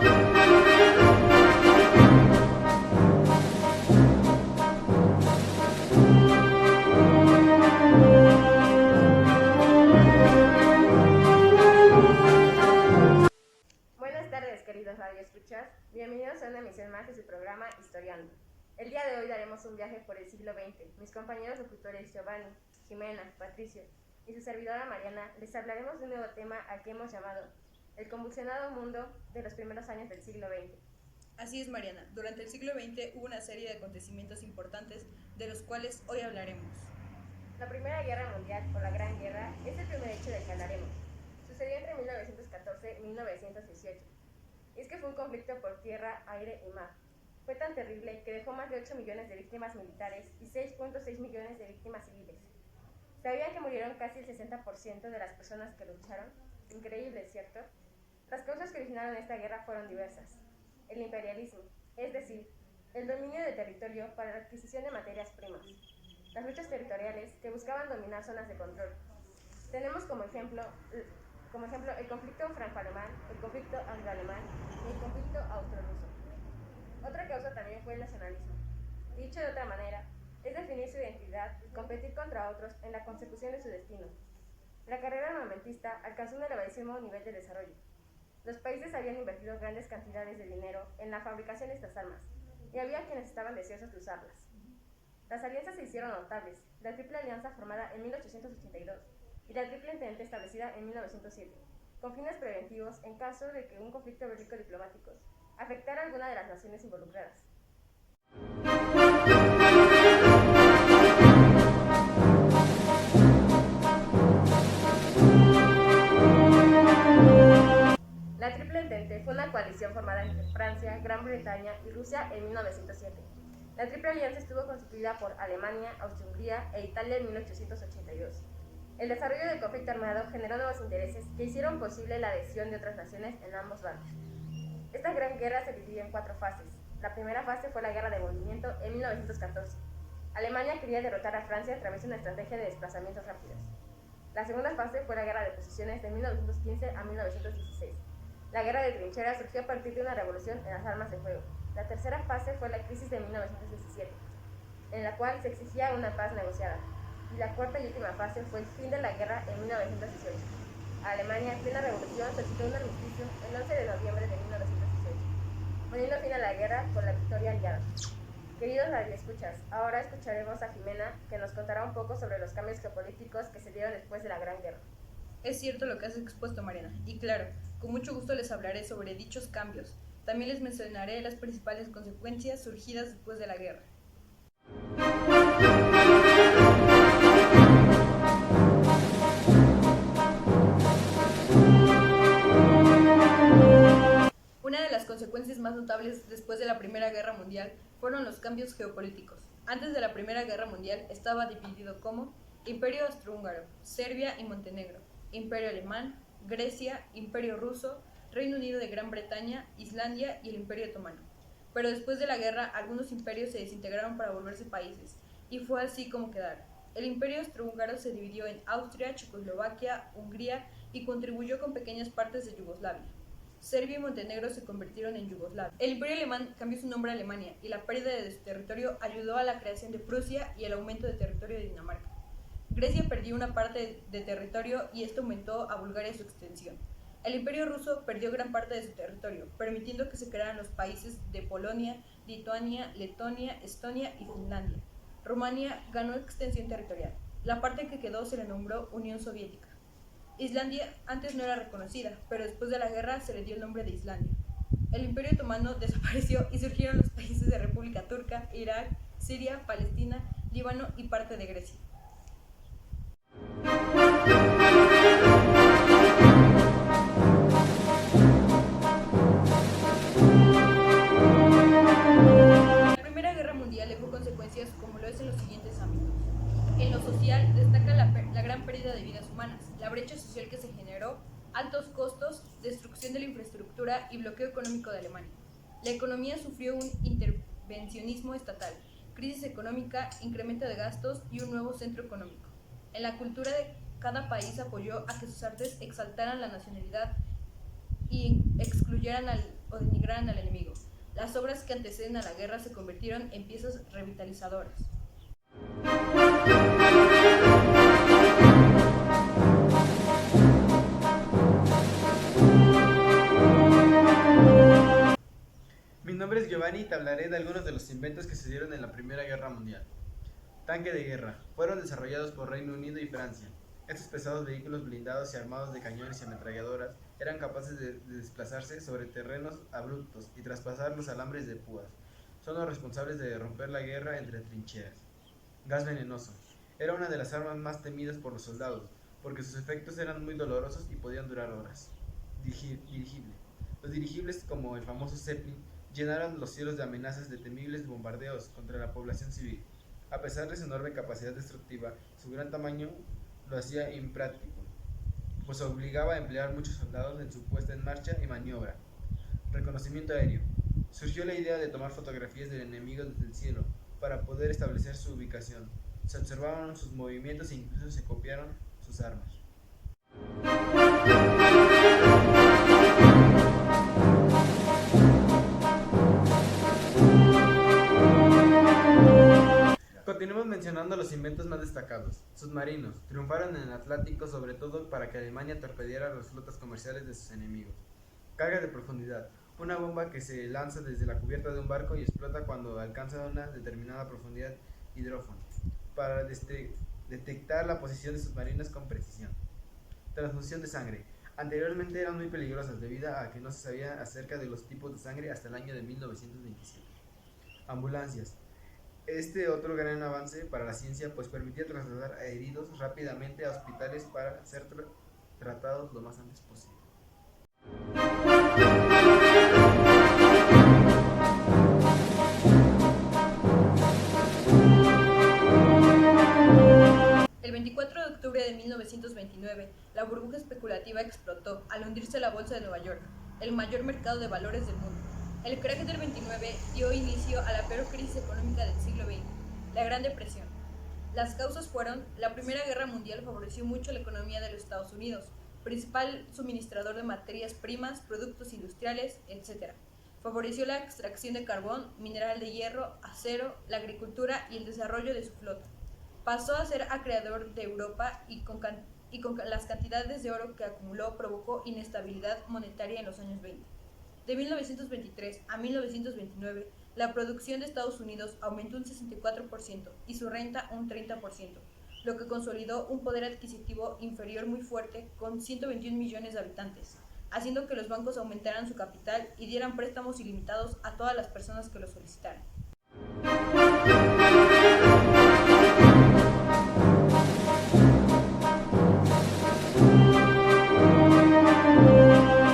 Buenas tardes, queridos radioescuchas. Bienvenidos a una emisión más de su programa Historiando. El día de hoy daremos un viaje por el siglo XX. Mis compañeros locutores Giovanni, Jimena, Patricio y su servidora Mariana les hablaremos de un nuevo tema al que hemos llamado el convulsionado mundo de los primeros años del siglo XX. Así es, Mariana. Durante el siglo XX hubo una serie de acontecimientos importantes de los cuales hoy hablaremos. La Primera Guerra Mundial, o la Gran Guerra, es el primer hecho del que hablaremos. Sucedió entre 1914 y 1918. Y es que fue un conflicto por tierra, aire y mar. Fue tan terrible que dejó más de 8 millones de víctimas militares y 6.6 millones de víctimas civiles. ¿Sabían que murieron casi el 60% de las personas que lucharon? Increíble, ¿cierto? Las causas que originaron esta guerra fueron diversas. El imperialismo, es decir, el dominio de territorio para la adquisición de materias primas. Las luchas territoriales que buscaban dominar zonas de control. Tenemos como ejemplo el conflicto franco-alemán, el conflicto anglo-alemán y el conflicto austro-ruso. Otra causa también fue el nacionalismo. Dicho de otra manera, es definir su identidad y competir contra otros en la consecución de su destino. La carrera armamentista alcanzó un elevadísimo nivel de desarrollo. Los países habían invertido grandes cantidades de dinero en la fabricación de estas armas, y había quienes estaban deseosos de usarlas. Las alianzas se hicieron notables, la Triple Alianza formada en 1882 y la Triple Entente establecida en 1907, con fines preventivos en caso de que un conflicto bélico diplomático afectara a alguna de las naciones involucradas. La Triple Entente fue una coalición formada entre Francia, Gran Bretaña y Rusia en 1907. La Triple Alianza estuvo constituida por Alemania, Austria-Hungría e Italia en 1882. El desarrollo del conflicto armado generó nuevos intereses que hicieron posible la adhesión de otras naciones en ambos bandos. Esta gran guerra se dividió en 4 fases. La primera fase fue la Guerra de Movimiento en 1914. Alemania quería derrotar a Francia a través de una estrategia de desplazamientos rápidos. La segunda fase fue la Guerra de Posiciones de 1915 a 1916. La guerra de trincheras surgió a partir de una revolución en las armas de fuego. La tercera fase fue la crisis de 1917, en la cual se exigía una paz negociada. Y la cuarta y última fase fue el fin de la guerra en 1918. Alemania, en plena revolución, solicitó un armisticio el 11 de noviembre de 1918, poniendo fin a la guerra con la victoria aliada. Queridos radioescuchas, ahora escucharemos a Jimena, que nos contará un poco sobre los cambios geopolíticos que se dieron después de la Gran Guerra. Es cierto lo que has expuesto, Mariana, y claro, con mucho gusto les hablaré sobre dichos cambios. También les mencionaré las principales consecuencias surgidas después de la guerra. Una de las consecuencias más notables después de la Primera Guerra Mundial fueron los cambios geopolíticos. Antes de la Primera Guerra Mundial estaba dividido como Imperio Austrohúngaro, Serbia y Montenegro, Imperio Alemán, Grecia, Imperio Ruso, Reino Unido de Gran Bretaña, Islandia y el Imperio Otomano. Pero después de la guerra, algunos imperios se desintegraron para volverse países, y fue así como quedaron. El Imperio Austrohúngaro se dividió en Austria, Checoslovaquia, Hungría y contribuyó con pequeñas partes de Yugoslavia. Serbia y Montenegro se convirtieron en Yugoslavia. El Imperio Alemán cambió su nombre a Alemania, y la pérdida de su territorio ayudó a la creación de Prusia y el aumento de territorio de Dinamarca. Grecia perdió una parte de territorio y esto aumentó a Bulgaria su extensión. El Imperio Ruso perdió gran parte de su territorio, permitiendo que se crearan los países de Polonia, Lituania, Letonia, Estonia y Finlandia. Rumania ganó extensión territorial. La parte que quedó se le nombró Unión Soviética. Islandia antes no era reconocida, pero después de la guerra se le dio el nombre de Islandia. El Imperio Otomano desapareció y surgieron los países de República Turca, Irak, Siria, Palestina, Líbano y parte de Grecia. La Primera Guerra Mundial dejó consecuencias como lo es en los siguientes ámbitos. En lo social destaca la gran pérdida de vidas humanas, la brecha social que se generó, altos costos, destrucción de la infraestructura y bloqueo económico de Alemania. La economía sufrió un intervencionismo estatal, crisis económica, incremento de gastos y un nuevo centro económico. En la cultura de cada país apoyó a que sus artes exaltaran la nacionalidad y excluyeran al o denigraran al enemigo. Las obras que anteceden a la guerra se convirtieron en piezas revitalizadoras. Mi nombre es Giovanni y te hablaré de algunos de los inventos que se dieron en la Primera Guerra Mundial. Tanque de guerra. Fueron desarrollados por Reino Unido y Francia. Estos pesados vehículos blindados y armados de cañones y ametralladoras eran capaces de desplazarse sobre terrenos abruptos y traspasar los alambres de púas. Son los responsables de romper la guerra entre trincheras. Gas venenoso. Era una de las armas más temidas por los soldados, porque sus efectos eran muy dolorosos y podían durar horas. Dirigible. Los dirigibles, como el famoso Zeppelin, llenaron los cielos de amenazas de temibles bombardeos contra la población civil. A pesar de su enorme capacidad destructiva, su gran tamaño lo hacía impráctico, pues obligaba a emplear muchos soldados en su puesta en marcha y maniobra. Reconocimiento aéreo. Surgió la idea de tomar fotografías del enemigo desde el cielo para poder establecer su ubicación. Se observaron sus movimientos e incluso se copiaron sus armas. Continuemos mencionando los inventos más destacados. Submarinos. Triunfaron en el Atlántico sobre todo para que Alemania torpediara las flotas comerciales de sus enemigos. Carga de profundidad. Una bomba que se lanza desde la cubierta de un barco y explota cuando alcanza una determinada profundidad hidrófono, para detectar la posición de submarinos con precisión. Transfusión de sangre. Anteriormente eran muy peligrosas debido a que no se sabía acerca de los tipos de sangre hasta el año de 1927. Ambulancias. Este otro gran avance para la ciencia, pues permitía trasladar a heridos rápidamente a hospitales para ser tratados lo más antes posible. El 24 de octubre de 1929, la burbuja especulativa explotó al hundirse la bolsa de Nueva York, el mayor mercado de valores del mundo. El crack del 29 dio inicio a la peor crisis económica del siglo XX, la Gran Depresión. Las causas fueron: la Primera Guerra Mundial favoreció mucho la economía de los Estados Unidos, principal suministrador de materias primas, productos industriales, etc. Favoreció la extracción de carbón, mineral de hierro, acero, la agricultura y el desarrollo de su flota. Pasó a ser acreedor de Europa y con las cantidades de oro que acumuló provocó inestabilidad monetaria en los años 20. De 1923 a 1929, la producción de Estados Unidos aumentó un 64% y su renta un 30%, lo que consolidó un poder adquisitivo inferior muy fuerte con 121 millones de habitantes, haciendo que los bancos aumentaran su capital y dieran préstamos ilimitados a todas las personas que lo solicitaran.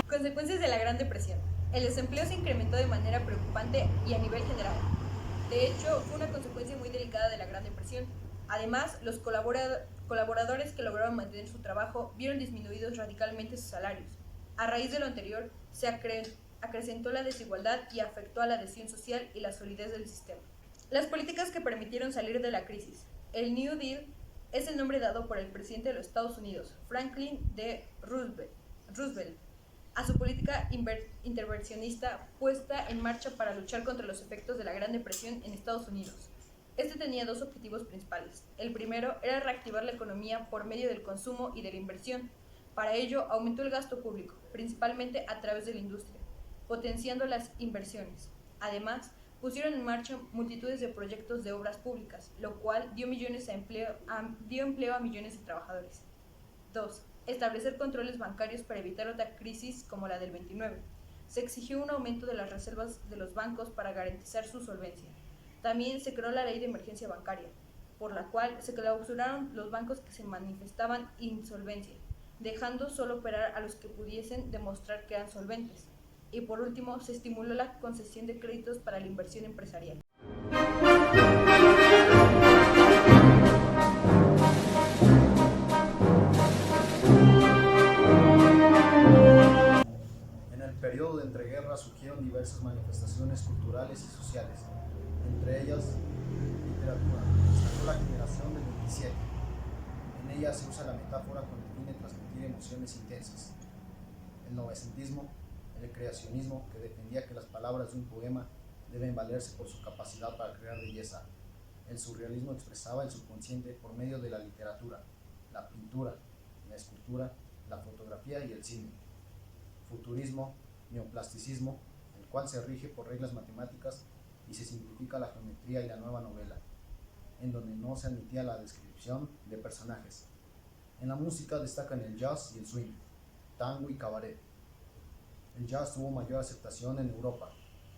Consecuencias de la Gran Depresión. El desempleo se incrementó de manera preocupante y a nivel general. De hecho, fue una consecuencia muy delicada de la Gran Depresión. Además, los colaboradores que lograron mantener su trabajo vieron disminuidos radicalmente sus salarios. A raíz de lo anterior, se acrecentó la desigualdad y afectó a la adhesión social y la solidez del sistema. Las políticas que permitieron salir de la crisis. El New Deal es el nombre dado por el presidente de los Estados Unidos, Franklin D. Roosevelt, a su política intervencionista puesta en marcha para luchar contra los efectos de la Gran Depresión en Estados Unidos. Este tenía dos objetivos principales. El primero era reactivar la economía por medio del consumo y de la inversión. Para ello, aumentó el gasto público, principalmente a través de la industria, potenciando las inversiones. Además, pusieron en marcha multitudes de proyectos de obras públicas, lo cual dio empleo a millones de trabajadores. 2. Establecer controles bancarios para evitar otra crisis como la del 29. Se exigió un aumento de las reservas de los bancos para garantizar su solvencia. También se creó la ley de emergencia bancaria, por la cual se clausuraron los bancos que se manifestaban insolvencia, dejando solo operar a los que pudiesen demostrar que eran solventes. Y por último, se estimuló la concesión de créditos para la inversión empresarial. En el periodo de entreguerras surgieron diversas manifestaciones culturales y sociales, entre ellas literatura. Destacó la generación del 27. En ella se usa la metáfora con el fin de transmitir emociones intensas. El novecentismo. el creacionismo, que defendía que las palabras de un poema deben valerse por su capacidad para crear belleza. El surrealismo expresaba el subconsciente por medio de la literatura, la pintura, la escultura, la fotografía y el cine. Futurismo, neoplasticismo, el cual se rige por reglas matemáticas y se simplifica la geometría y la nueva novela, en donde no se admitía la descripción de personajes. En la música destacan el jazz y el swing, tango y cabaret. El jazz tuvo mayor aceptación en Europa,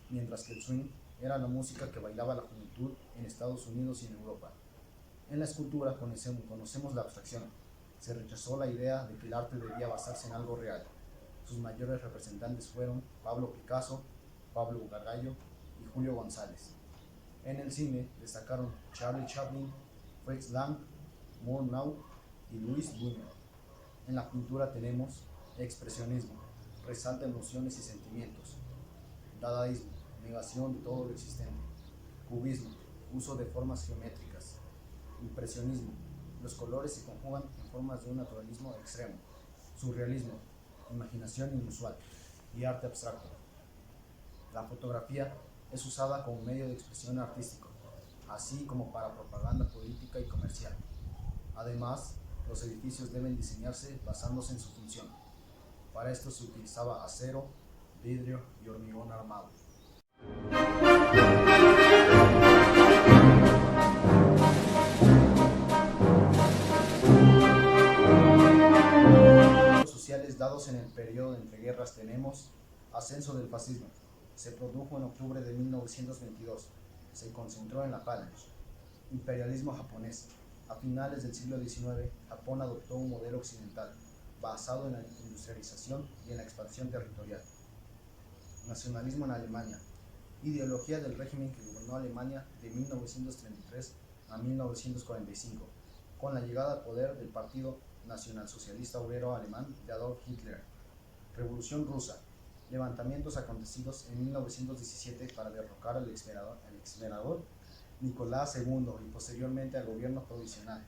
mientras que el swing era la música que bailaba la juventud en Estados Unidos y en Europa. En la escultura conocemos la abstracción. Se rechazó la idea de que el arte debía basarse en algo real. Sus mayores representantes fueron Pablo Picasso, Pablo Gargallo y Julio González. En el cine destacaron Charlie Chaplin, Fritz Lang, Murnau y Luis Buñuel. En la pintura tenemos expresionismo, resalta emociones y sentimientos. Dadaísmo, negación de todo lo existente. Cubismo, uso de formas geométricas. Impresionismo, los colores se conjugan en formas de un naturalismo extremo. Surrealismo, imaginación inusual. Y arte abstracto. La fotografía es usada como medio de expresión artístico, así como para propaganda política y comercial. Además, los edificios deben diseñarse basándose en su función. Para esto se utilizaba acero, vidrio y hormigón armado. Los sociales dados en el periodo de entreguerras tenemos ascenso del fascismo. Se produjo en octubre de 1922. Se concentró en la Falange. Imperialismo japonés. A finales del siglo XIX, Japón adoptó un modelo occidental basado en la industrialización y en la expansión territorial. Nacionalismo en Alemania. Ideología del régimen que gobernó Alemania de 1933 a 1945, con la llegada al poder del Partido Nacionalsocialista Obrero Alemán de Adolf Hitler. Revolución rusa. Levantamientos acontecidos en 1917 para derrocar al exemperador Nicolás II y posteriormente al gobierno provisional.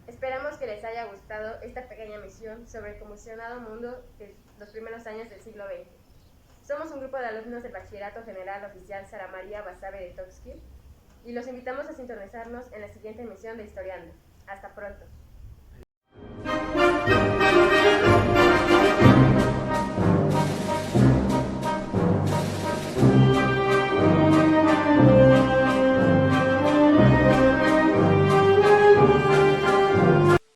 Esperamos que les haya gustado esta pequeña misión sobre el convulsionado mundo de los primeros años del siglo XX. Somos un grupo de alumnos del Bachillerato General Oficial Sara María Basabe de Tuxtla y los invitamos a sintonizarnos en la siguiente emisión de Historiando. Hasta pronto.